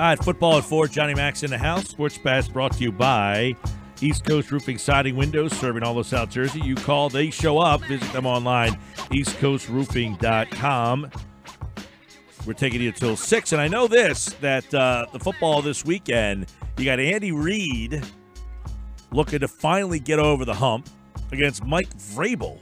All right, football at 4. Johnny Max in the house. Sports Bash brought to you by East Coast Roofing, Siding, Windows, serving all of South Jersey. You call, they show up. Visit them online, eastcoastroofing.com. We're taking you till 6. And I know that the football this weekend, you got Andy Reid looking to finally get over the hump against Mike Vrabel,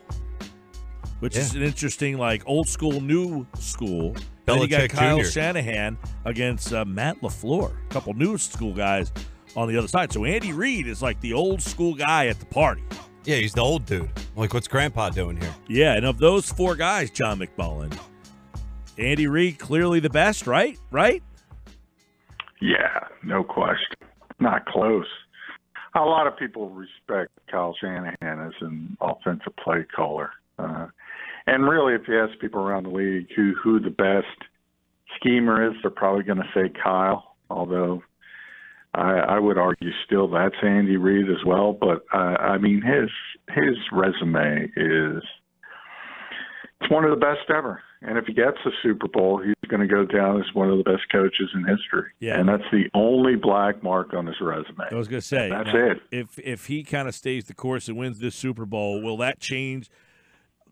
which is an interesting, old school, new school. Then you got Kyle Shanahan against Matt LaFleur, a couple new school guys on the other side. So Andy Reid is like the old school guy at the party. Yeah, he's the old dude. What's Grandpa doing here? Yeah, and of those 4 guys, John McMullen, Andy Reid clearly the best, right? Right? Yeah, no question. Not close. A lot of people respect Kyle Shanahan as an offensive play caller. And really, if you ask people around the league who the best schemer is, they're probably going to say Kyle, although I would argue still that's Andy Reid as well. But, his resume is it's one of the best ever. And if he gets a Super Bowl, he's going to go down as one of the best coaches in history. Yeah. And that's the only black mark on his resume. I was going to say. That's it. If he kind of stays the course and wins this Super Bowl, will that change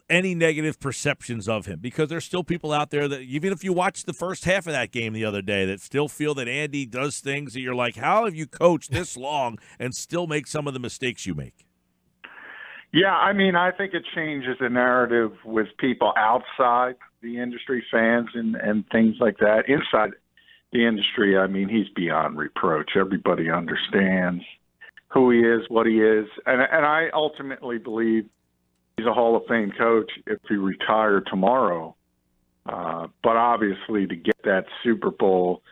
any negative perceptions of him? Because there's still people out there that, even if you watch the first half of that game the other day, that still feel that Andy does things that you're like, how have you coached this long and still make some of the mistakes you make? Yeah, I think it changes the narrative with people outside the industry, fans and things like that. Inside the industry, he's beyond reproach. Everybody understands who he is, what he is. And I ultimately believe he's a Hall of Fame coach if he retired tomorrow. But obviously to get that Super Bowl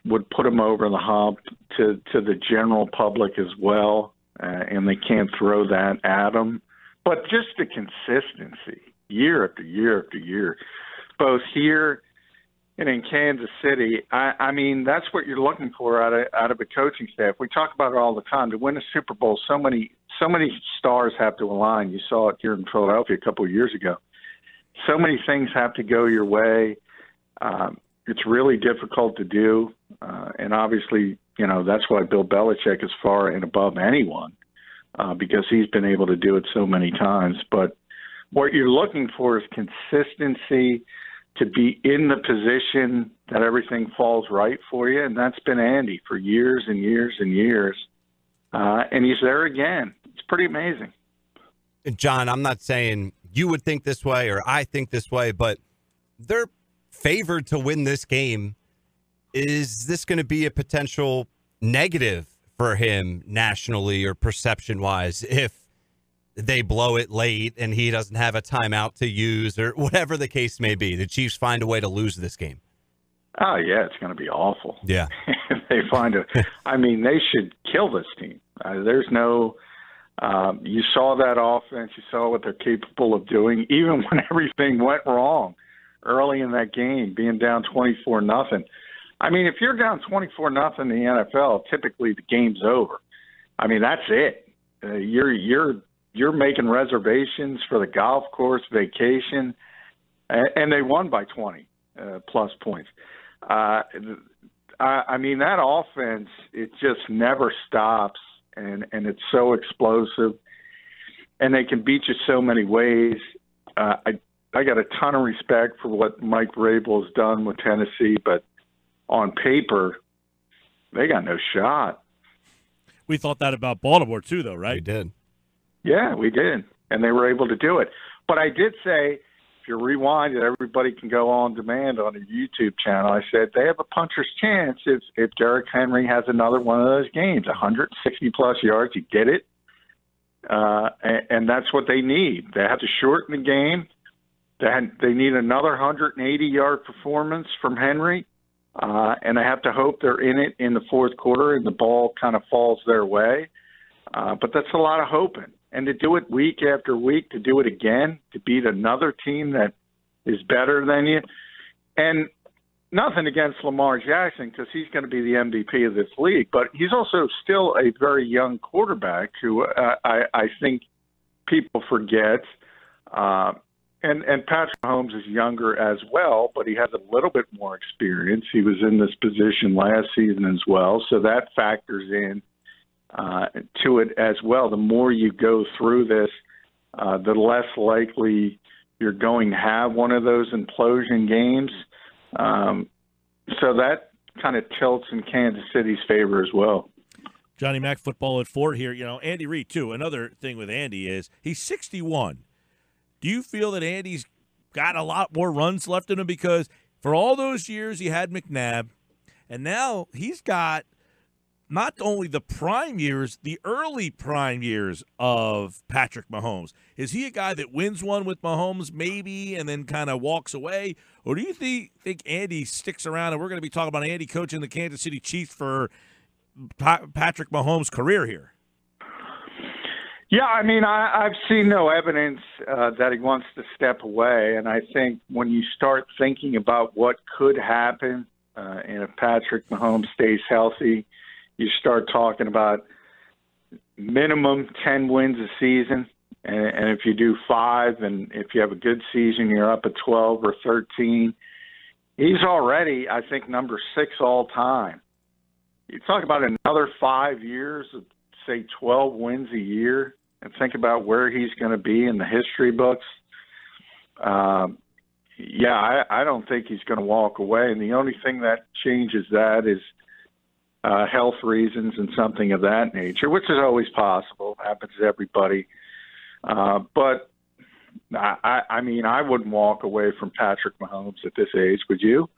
would put him over the hump to the general public as well. And they can't throw that at him. But just the consistency, year after year after year, both here and in Kansas City, that's what you're looking for out of a coaching staff. We talk about it all the time. To win a Super Bowl, so many stars have to align. You saw it here in Philadelphia a couple of years ago. So many things have to go your way. It's really difficult to do. And obviously, that's why Bill Belichick is far and above anyone, because he's been able to do it so many times. But what you're looking for is consistency, to be in the position that everything falls right for you. And that's been Andy for years and years and years. And he's there again. It's pretty amazing. John, I'm not saying you would think this way or I think this way, but they're favored to win this game. Is this going to be a potential negative for him nationally or perception-wise if they blow it late and he doesn't have a timeout to use or whatever the case may be? The Chiefs find a way to lose this game. Oh, yeah, it's going to be awful. Yeah. They find they should kill this team. There's no you saw that offense. You saw what they're capable of doing, even when everything went wrong early in that game, being down 24-0. If you're down 24-0 in the NFL, typically the game's over. That's it. You're making reservations for the golf course, vacation, and they won by 20 plus points. That offense, it just never stops, and it's so explosive, and they can beat you so many ways. I got a ton of respect for what Mike Vrabel has done with Tennessee, but on paper, they got no shot. We thought that about Baltimore too, though, right? We did. Yeah, we did, and they were able to do it. But I did say, if you rewind it, everybody can go on demand on a YouTube channel. I said they have a puncher's chance if Derrick Henry has another one of those games, 160-plus yards. You get it? And that's what they need. They have to shorten the game. They need another 180-yard performance from Henry. And I have to hope they're in it in the fourth quarter and the ball kind of falls their way. But that's a lot of hoping. And to do it week after week, to do it again, to beat another team that is better than you. And nothing against Lamar Jackson, because he's going to be the MVP of this league. But he's also still a very young quarterback who I think people forget. And Patrick Mahomes is younger as well, but he has a little bit more experience. He was in this position last season as well, so that factors in to it as well. The more you go through this, the less likely you're going to have one of those implosion games. So that kind of tilts in Kansas City's favor as well. Johnny Mac, Football at 4 here. You know, Andy Reid, too. Another thing with Andy is he's 61. Do you feel that Andy's got a lot more runs left in him? Because for all those years he had McNabb, and now he's got not only the prime years, the early prime years of Patrick Mahomes. Is he a guy that wins one with Mahomes maybe and then kind of walks away? Or do you think Andy sticks around, and we're going to be talking about Andy coaching the Kansas City Chiefs for Patrick Mahomes' career here? Yeah, I mean, I've seen no evidence that he wants to step away, and I think when you start thinking about what could happen and if Patrick Mahomes stays healthy, you start talking about minimum 10 wins a season, and if you do 5, and if you have a good season, you're up at 12 or 13. He's already, I think, number 6 all time. You talk about another 5 years of, say, 12 wins a year, and think about where he's going to be in the history books. I don't think he's going to walk away. And the only thing that changes that is health reasons and something of that nature, which is always possible. Happens to everybody. But I mean, I wouldn't walk away from Patrick Mahomes at this age. Would you?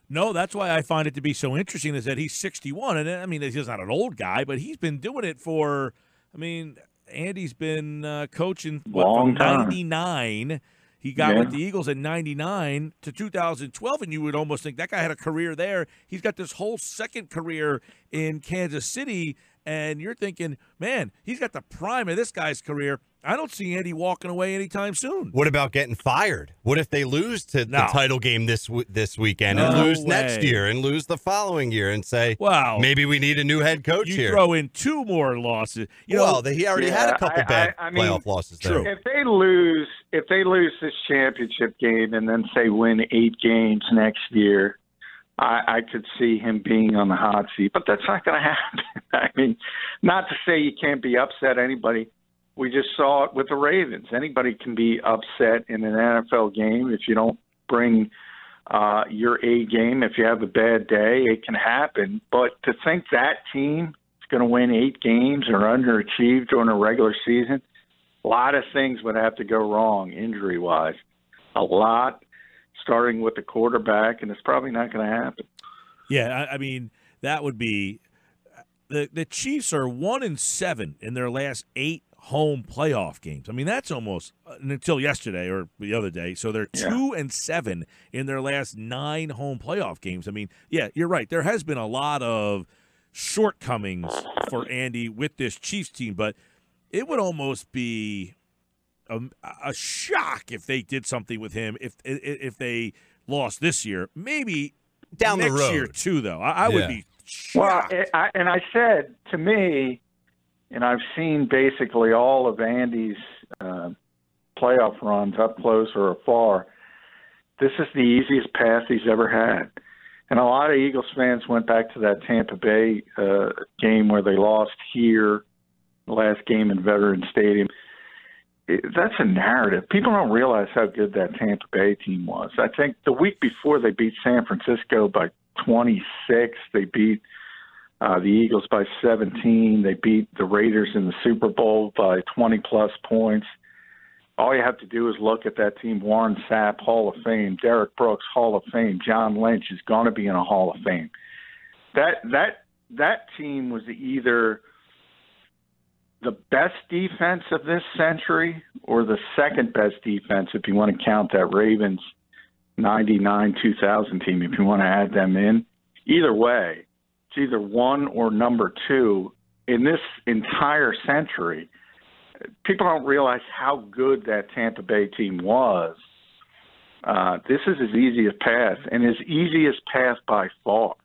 No, that's why I find it to be so interesting is that he's 61. And, I mean, he's not an old guy, but he's been doing it for, I mean, Andy's been coaching from 99. He got with the Eagles in 99 to 2012, and you would almost think that guy had a career there. He's got this whole second career in Kansas City, and you're thinking, man, he's got the prime of this guy's career. I don't see Andy walking away anytime soon. What about getting fired? What if they lose to the title game this weekend and lose next year and lose the following year and say, "Wow, maybe we need a new head coach here"? You throw in 2 more losses. He already had a couple bad playoff losses there. If they lose this championship game and then say win 8 games next year, I could see him being on the hot seat. But that's not going to happen. I mean, not to say you can't be upset. Anybody. We just saw it with the Ravens. Anybody can be upset in an NFL game if you don't bring your A game. If you have a bad day, it can happen. But to think that team is going to win 8 games or underachieve during a regular season, a lot of things would have to go wrong injury-wise. A lot, starting with the quarterback, and it's probably not going to happen. Yeah, I mean, that would be the Chiefs are 1-7 in their last 8 home playoff games. I mean, that's almost until yesterday or the other day. So they're 2-7 in their last 9 home playoff games. I mean, yeah, you're right. There has been a lot of shortcomings for Andy with this Chiefs team, but it would almost be a shock if they did something with him if they lost this year. Maybe down next the road year too, though. I would be shocked. Well, I said to me, and I've seen basically all of Andy's playoff runs up close or afar. This is the easiest path he's ever had. And a lot of Eagles fans went back to that Tampa Bay game where they lost here, the last game in Veterans Stadium. That's a narrative. People don't realize how good that Tampa Bay team was. I think the week before they beat San Francisco by 26. They beat the Eagles by 17. They beat the Raiders in the Super Bowl by 20-plus points. All you have to do is look at that team. Warren Sapp, Hall of Fame. Derek Brooks, Hall of Fame. John Lynch is going to be in a Hall of Fame. That team was either the best defense of this century or the second best defense, if you want to count that Ravens 99-2000 team, if you want to add them in. Either way, it's either 1 or number 2 in this entire century. People don't realize how good that Tampa Bay team was. This is his easiest path, and his easiest path by far.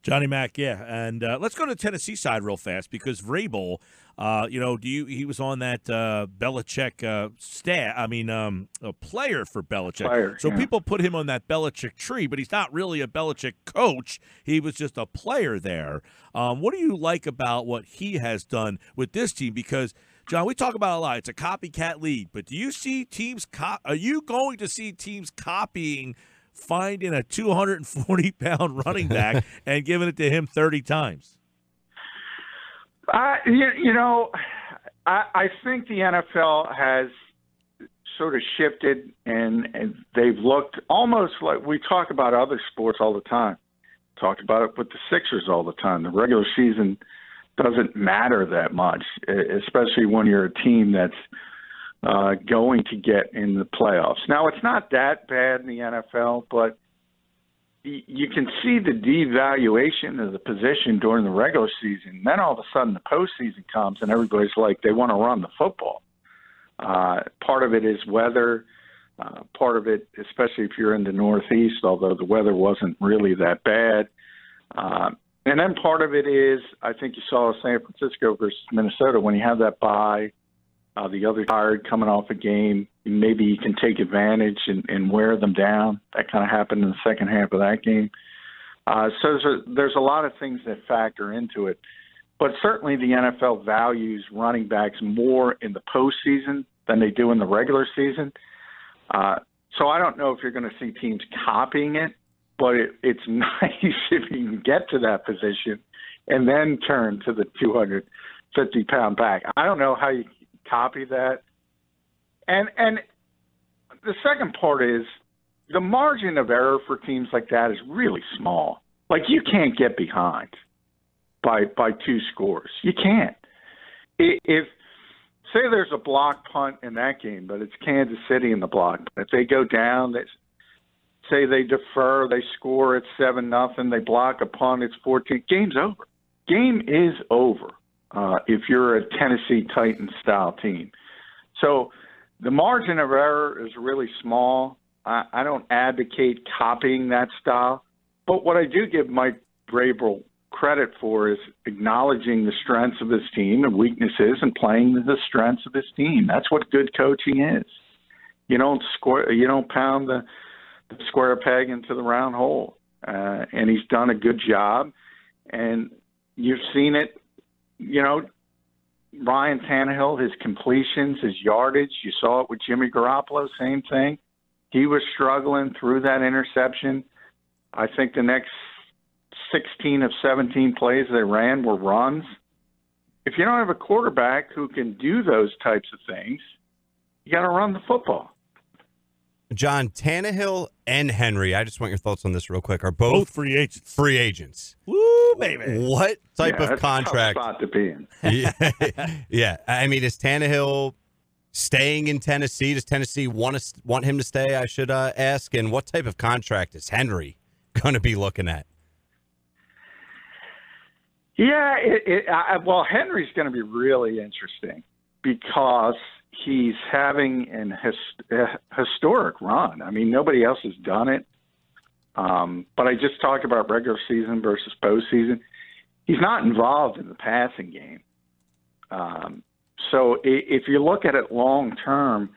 Johnny Mac, yeah. And let's go to the Tennessee side real fast because Vrabel, he was on that Belichick staff. I mean, a player for Belichick. So people put him on that Belichick tree, but he's not really a Belichick coach. He was just a player there. What do you like about what he has done with this team? Because, John, we talk about it a lot. It's a copycat league, but do you see teams are you going to see teams copying finding a 240-pound running back and giving it to him 30 times? I think the NFL has sort of shifted, and they've looked almost like we talk about other sports all the time. Talk about it with the Sixers all the time. The regular season doesn't matter that much, especially when you're a team that's going to get in the playoffs. Now, it's not that bad in the NFL, but you can see the devaluation of the position during the regular season. Then all of a sudden the postseason comes and everybody's like, they want to run the football. Part of it is weather. Part of it, especially if you're in the Northeast, although the weather wasn't really that bad. And then part of it is, I think you saw San Francisco versus Minnesota when you have that bye. The other tired coming off a game, maybe you can take advantage and wear them down. That kind of happened in the second half of that game. So there's a lot of things that factor into it. But certainly the NFL values running backs more in the postseason than they do in the regular season. So I don't know if you're going to see teams copying it, but it's nice if you can get to that position and then turn to the 250-pound back. I don't know how you copy that. And the second part is the margin of error for teams like that is really small. Like, you can't get behind by 2 scores. You can't. If say there's a block punt in that game, but it's Kansas City in the block. If they go down, say they defer, they score at 7-0, they block a punt, it's 14. Game's over. Game is over. If you're a Tennessee Titans-style team. So the margin of error is really small. I don't advocate copying that style. But what I do give Mike Vrabel credit for is acknowledging the strengths of his team and weaknesses and playing the strengths of his team. That's what good coaching is. You don't pound the square peg into the round hole. And he's done a good job. And you've seen it. Ryan Tannehill, his completions, his yardage, you saw it with Jimmy Garoppolo, same thing. He was struggling through that interception. I think the next 16 of 17 plays they ran were runs. If you don't have a quarterback who can do those types of things, you got to run the football. John, Tannehill and Henry, I just want your thoughts on this real quick, are both free agents. Free agents. Woo, baby. What type of that's contract? A tough spot to be in. Yeah. I mean, is Tannehill staying in Tennessee? Does Tennessee want him to stay, I should ask? And what type of contract is Henry going to be looking at? Yeah, well, Henry's going to be really interesting because he's having a historic run. I mean, nobody else has done it. But I just talked about regular season versus postseason. He's not involved in the passing game. So if you look at it long term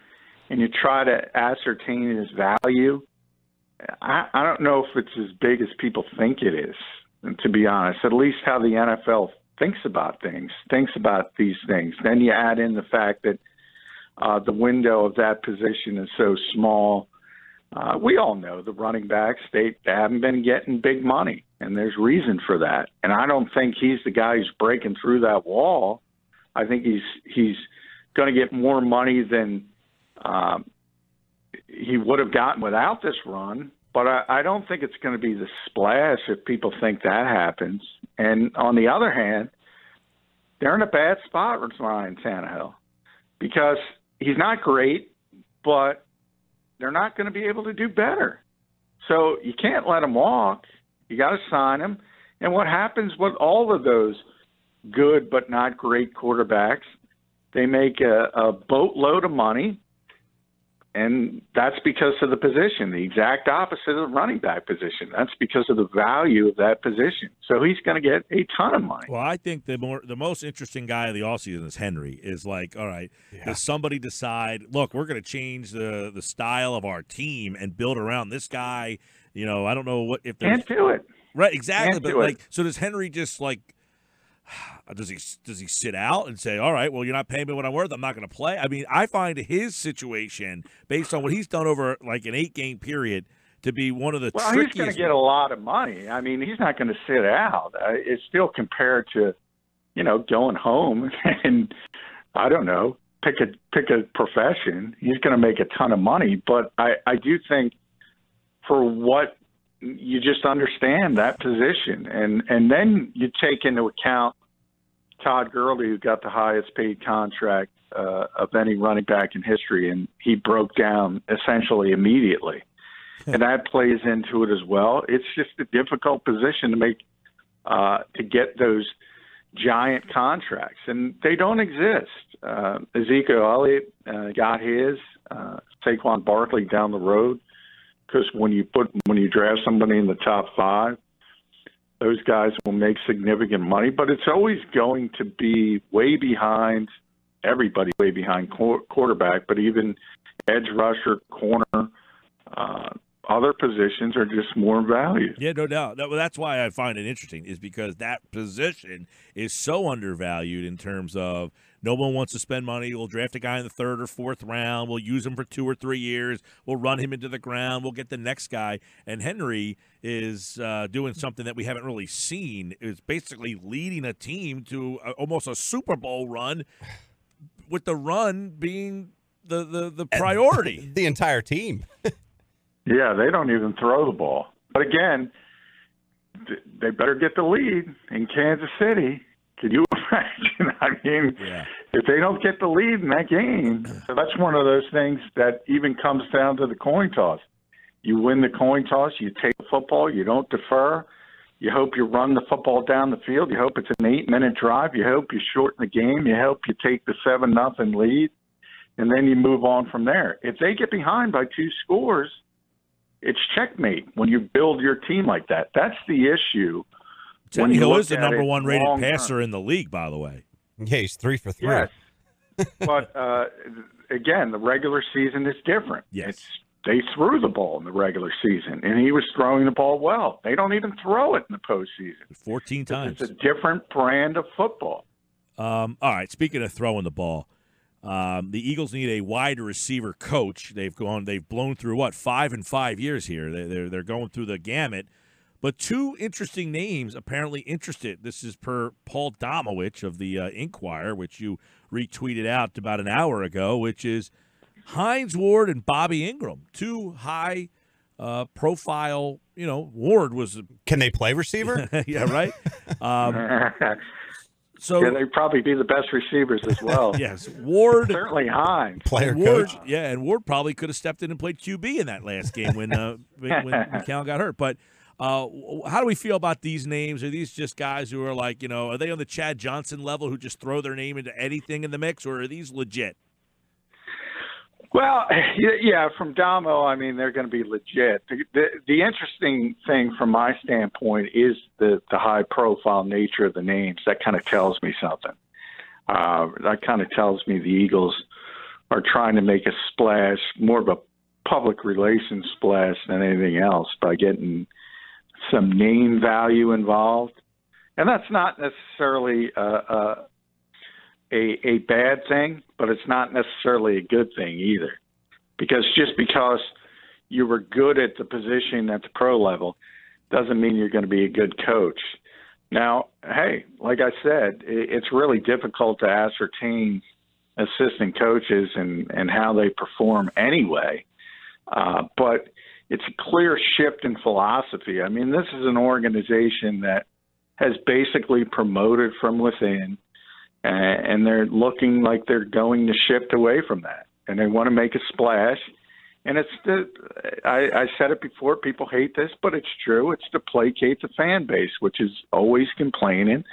and you try to ascertain his value, I don't know if it's as big as people think it is, to be honest, at least how the NFL thinks about these things. Then you add in the fact that the window of that position is so small. We all know the running backs, they haven't been getting big money, and there's reason for that. And I don't think he's the guy who's breaking through that wall. I think he's going to get more money than he would have gotten without this run. But I don't think it's going to be the splash if people think that happens. And on the other hand, they're in a bad spot with Ryan Tannehill because he's not great, but they're not going to be able to do better. So you can't let him walk. You got to sign him. And what happens with all of those good but not great quarterbacks, they make a boatload of money, and that's because of the position, the exact opposite of the running back position. That's because of the value of that position. So he's going to get a ton of money. Well, I think the most interesting guy of the offseason is Henry. Is like, all right, does somebody decide, look, we're going to change the style of our team and build around this guy? You know, I don't know what if Can't do it. Right, exactly. But like, so does Henry just like? Does he sit out and say, all right, well, you're not paying me what I'm worth, I'm not going to play? I mean, I find his situation, based on what he's done over like an 8-game period, to be one of the trickiest. He's going to get a lot of money. I mean, he's not going to sit out. It's still compared to, going home and, I don't know, pick a profession. He's going to make a ton of money. But I do think for what you just understand that position. And then you take into account Todd Gurley, who got the highest paid contract of any running back in history, and he broke down essentially immediately. And that plays into it as well. It's just a difficult position to make to get those giant contracts, and they don't exist. Ezekiel Elliott got his, Saquon Barkley down the road. Because when you draft somebody in the top 5, those guys will make significant money. But it's always going to be way behind everybody, way behind quarterback. But even edge rusher, corner, other positions are just more valued. Yeah, no doubt. That's why I find it interesting, is because that position is so undervalued in terms of no one wants to spend money. We'll draft a guy in the 3rd or 4th round. We'll use him for 2 or 3 years. We'll run him into the ground. We'll get the next guy. And Henry is doing something that we haven't really seen, is basically leading a team to almost a Super Bowl run, with the run being the priority. The entire team. Yeah, they don't even throw the ball. But again, they better get the lead in Kansas City. Could you imagine? I mean, if they don't get the lead in that game, so that's one of those things that even comes down to the coin toss. You win the coin toss, you take the football, you don't defer. You hope you run the football down the field. You hope it's an 8-minute drive. You hope you shorten the game. You hope you take the 7-0 lead, and then you move on from there. If they get behind by 2 scores, it's checkmate when you build your team like that. That's the issue. Teddy Hill is the number 1 rated passer in the league, by the way. Yeah, he's 3 for 3. Yes. But, again, the regular season is different. Yes. They threw the ball in the regular season, and he was throwing the ball well. They don't even throw it in the postseason. 14 times. It's a different brand of football. All right, speaking of throwing the ball, the Eagles need a wide receiver coach. They've blown through 5 in 5 years here. They're going through the gamut. But 2 interesting names apparently interested. This is per Paul Domowitch of the Inquirer, which you retweeted out about an hour ago, which is Hines Ward and Bobby Ingram. 2 high profile. Ward was. Can they play receiver? Yeah, right. So they'd probably be the best receivers as well. Yes, Ward. Certainly Hines. Player Ward, coach. Yeah, and Ward probably could have stepped in and played QB in that last game when McCown got hurt. But how do we feel about these names? Are these just guys who are like, are they on the Chad Johnson level who just throw their name into anything in the mix, or are these legit? Well, yeah, from Damo, I mean, they're going to be legit. The interesting thing from my standpoint is the high-profile nature of the names. That kind of tells me something. That kind of tells me the Eagles are trying to make a splash, more of a public relations splash than anything else, by getting some name value involved. And that's not necessarily a bad thing, but it's not necessarily a good thing either. Because just because you were good at the position at the pro level doesn't mean you're going to be a good coach. Now, hey, like I said, it's really difficult to ascertain assistant coaches and how they perform anyway. But it's a clear shift in philosophy. I mean, this is an organization that has basically promoted from within, and they're looking like they're going to shift away from that, and they want to make a splash. And I said it before, people hate this, but it's true. It's to placate the fan base, which is always complaining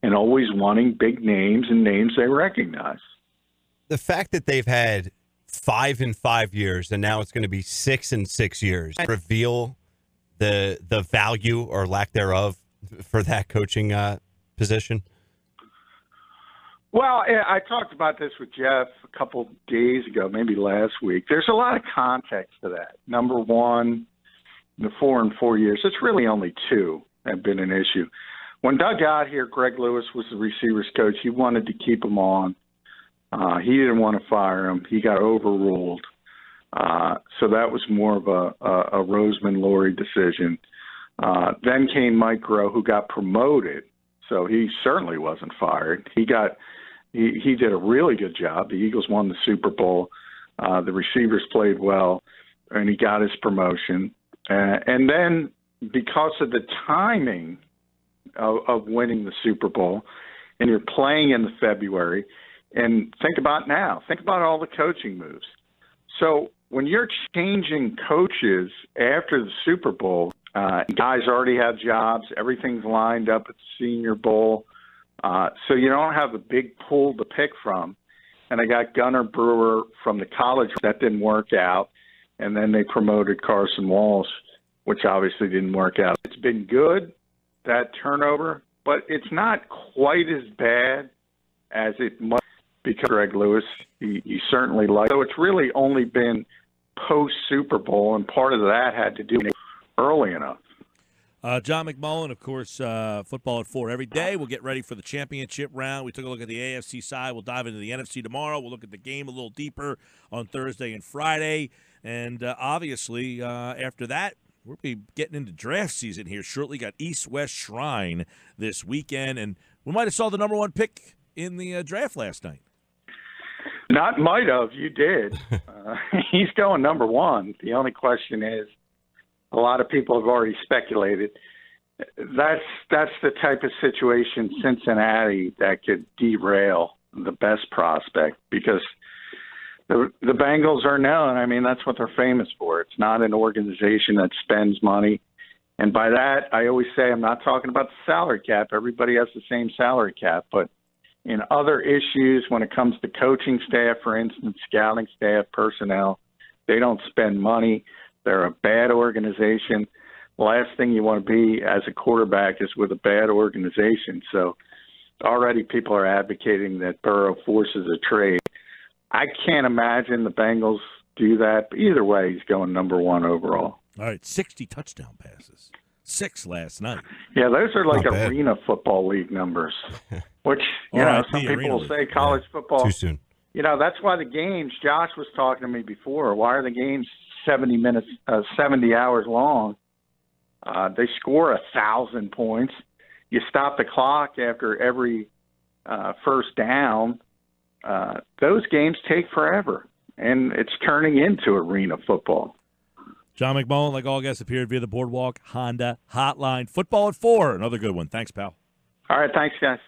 and always wanting big names and names they recognize. The fact that they've had 5 in 5 years, and now it's going to be 6 in 6 years. Reveal the value or lack thereof for that coaching position? Well, I talked about this with Jeff a couple days ago, maybe last week. There's a lot of context to that. Number one, the 4 in 4 years, it's really only 2 have been an issue. When Doug got here, Greg Lewis was the receivers coach. He wanted to keep him on. He didn't want to fire him. He got overruled. So that was more of a Roseman-Laurie decision. Then came Mike Rowe, who got promoted. So he certainly wasn't fired. He did a really good job. The Eagles won the Super Bowl. The receivers played well, and he got his promotion. And then because of the timing of winning the Super Bowl, and you're playing in the February, and think about now. Think about all the coaching moves. So when you're changing coaches after the Super Bowl, guys already have jobs. Everything's lined up at the Senior Bowl. So you don't have a big pool to pick from. And I got Gunnar Brewer from the college. That didn't work out. And then they promoted Carson Walsh, which obviously didn't work out. It's been good, that turnover, but it's not quite as bad as it must because Greg Lewis, he certainly liked it. So it's really only been post-Super Bowl, and part of that had to do early enough. John McMullen, of course, Football at 4 every day. We'll get ready for the championship round. We took a look at the AFC side. We'll dive into the NFC tomorrow. We'll look at the game a little deeper on Thursday and Friday. And obviously, after that, we'll be getting into draft season here shortly. Got East-West Shrine this weekend. And we might have saw the number 1 pick in the draft last night. Not might have. You did. He's going number 1. The only question is, a lot of people have already speculated. That's the type of situation Cincinnati that could derail the best prospect because the Bengals are known. I mean, that's what they're famous for. It's not an organization that spends money. And by that, I always say I'm not talking about the salary cap. Everybody has the same salary cap. But in other issues, when it comes to coaching staff, for instance, scouting staff, personnel, they don't spend money. They're a bad organization. The last thing you want to be as a quarterback is with a bad organization. So already people are advocating that Burrow forces a trade. I can't imagine the Bengals do that. But either way, he's going number 1 overall. All right, 60 touchdown passes. 6 last night. Yeah, those are like Arena Football League numbers, which, some people will say college football. Too soon. That's why the games, Josh was talking to me before, why are the games 70 hours long? They score 1,000 points. You stop the clock after every first down. Those games take forever, and it's turning into arena football. John McMullen, like all guests, appeared via the Boardwalk Honda Hotline. Football at 4, another good one. Thanks, pal. All right, thanks, guys.